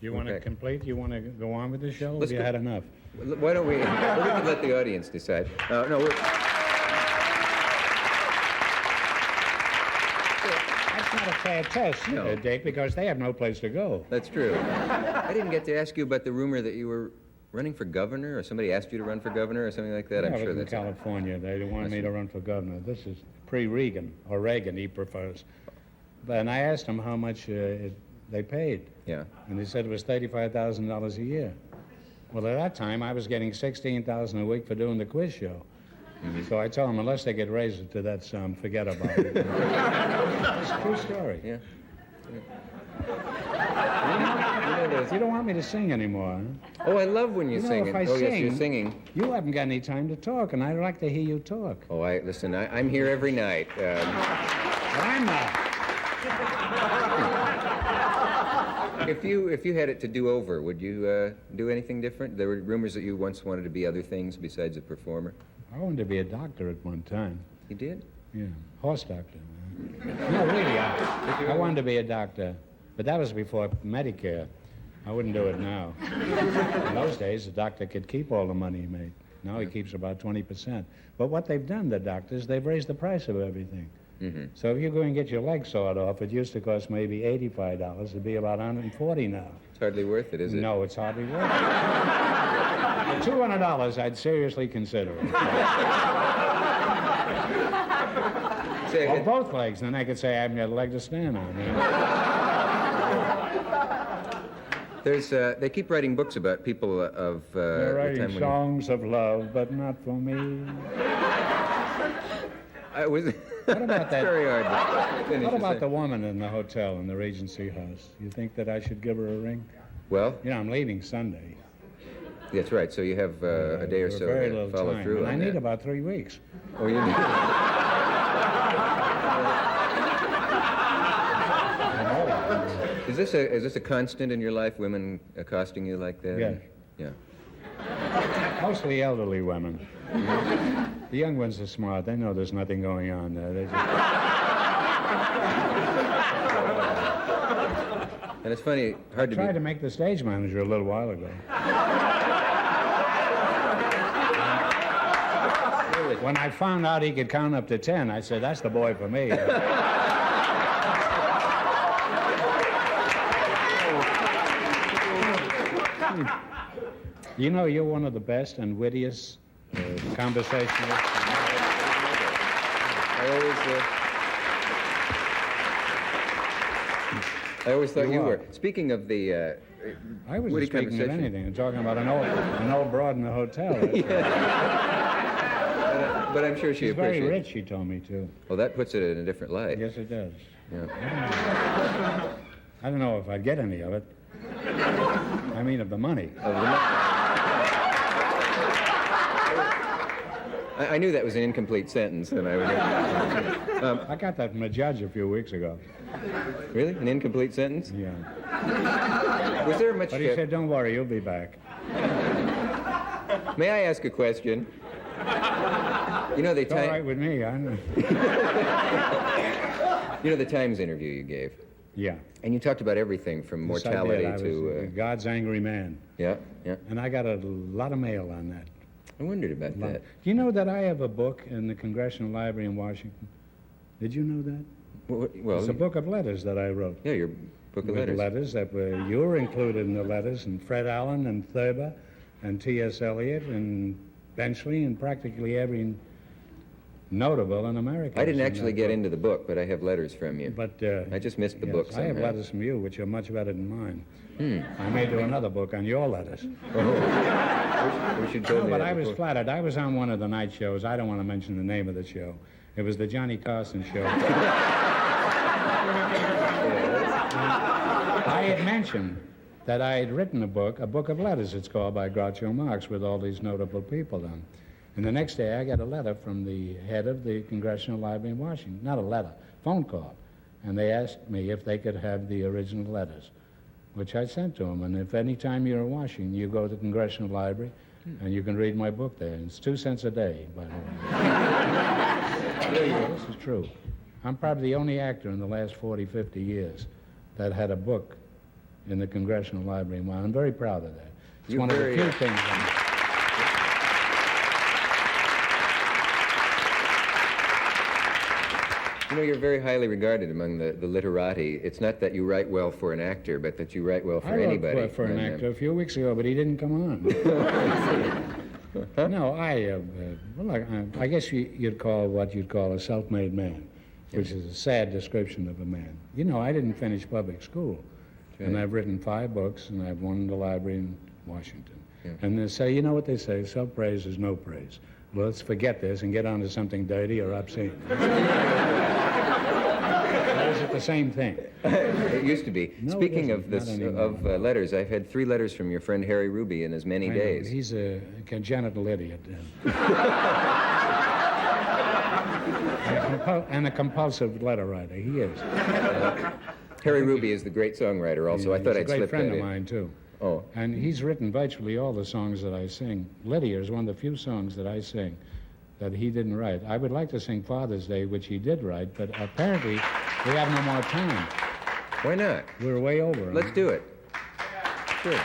You want to complete? You want to go on with the show? Let's Have you had enough? Why don't we? Well, we can let the audience decide. No, we're... That's not a fair test, Dick, because they have no place to go. That's true. I didn't get to ask you about the rumor that you were running for governor, or somebody asked you to run for governor, or something like that. Yeah, I'm sure in that's California. They wanted me to run for governor. This is pre-Reagan, or Reagan, he prefers. And I asked him how much they paid. Yeah. And he said it was $35,000 a year. Well, at that time, I was getting $16,000 a week for doing the quiz show. Mm-hmm. So I told him, unless they could raise it to that sum, forget about it. It's a true story. Yeah. You don't want me to sing anymore, huh? Oh, I love when you sing. If I sing, yes, you're singing. You haven't got any time to talk, and I'd like to hear you talk. Oh, listen, I'm here every night. I'm not. If you had it to do over, would you do anything different? There were rumors that you once wanted to be other things besides a performer. I wanted to be a doctor at one time. You did? Yeah, horse doctor. No, really, I wanted to be a doctor, but that was before Medicare. I wouldn't do it now. In those days, the doctor could keep all the money he made. Now he keeps about 20%. But what they've done, the doctors, they've raised the price of everything. Mm-hmm. So if you go and get your leg sawed off, it used to cost maybe $85. It'd be about $140 now. It's hardly worth it, is it? No, it's hardly worth it. For $200, I'd seriously consider it. Or both legs, then I could say I haven't got a leg to stand on. You know? They keep writing books about people of They're writing the time songs of love, but not for me. What about that? Very hard to finish. What about the woman in the hotel in the Regency House? You think that I should give her a ring? Well, you know, I'm leaving Sunday. That's right. So you have a day or so to follow through. And I need about 3 weeks. Oh, you need. Is this a constant in your life? Women accosting you like that? Yes. Yeah. Mostly elderly women. The young ones are smart. They know there's nothing going on there. They just... And it's funny, hard to be... I tried to make the stage manager a little while ago. When I found out he could count up to 10, I said, that's the boy for me. You know, you're one of the best and wittiest conversationalists. I always thought you were. Speaking of the I was speaking of anything. I'm talking about an old broad in the hotel. But I'm sure she appreciates it. She's very rich, she told me, too. Well, that puts it in a different light. Yes, it does. Yeah. I don't know if I'd get any of it. I mean, of the money. I knew that was an incomplete sentence, and I was... I got that from a judge a few weeks ago. Really? An incomplete sentence? Yeah. Was there much... But he said, don't worry, you'll be back. May I ask a question? You know, it's all right with me, I know. You know the Times interview you gave? Yeah. And you talked about everything from mortality to... God's angry man. Yeah, yeah. And I got a lot of mail on that. I wondered about that. Do you know that I have a book in the Congressional Library in Washington? Did you know that? Well, it's a book of letters that I wrote. Yeah, your book of letters. Letters that you were included in the letters, and Fred Allen and Thurber and T.S. Eliot and Benchley and practically every notable in America. I didn't actually get into the book, but I have letters from you. But I just missed the book somehow. I have letters from you, which are much better than mine. I may do another book on your letters. We should tell me but that I was before. flattered. I was on one of the night shows. I don't want to mention the name of the show. It was the Johnny Carson show. I had mentioned that I had written a book of letters, it's called, by Groucho Marx, with all these notable people on. And the next day I got a letter from the head of the Congressional Library in Washington. Not a letter, phone call. And they asked me if they could have the original letters, which I sent to them. And if any time you're in Washington, you go to the Congressional Library, and you can read my book there. And it's 2 cents a day, by the way. This is true. I'm probably the only actor in the last 40, 50 years that had a book in the Congressional Library in Washington. I'm very proud of that. It's You're one of the very, few things. You know, you're very highly regarded among the literati. It's not that you write well for an actor, but that you write well for anybody. I wrote for an actor a few weeks ago, but he didn't come on. No, I guess you'd call what you'd call a self-made man, which is a sad description of a man. You know, I didn't finish public school, and I've written 5 books, and I've won the library in Washington. Yeah. And they say, you know what they say, self-praise is no praise. Well, let's forget this and get on to something dirty or obscene. Or is it the same thing? It used to be. No, Speaking it isn't. of letters, I've had 3 letters from your friend Harry Ruby in as many days. He's a congenital idiot. And a compulsive letter writer. He is. Harry Ruby is the great songwriter also. I thought I'd slip that in. He's a great friend of mine, too. Oh. And he's written virtually all the songs that I sing. Lydia is one of the few songs that I sing that he didn't write. I would like to sing Father's Day, which he did write, but apparently we have no more time. Why not? We're way over. Let's do it. Sure.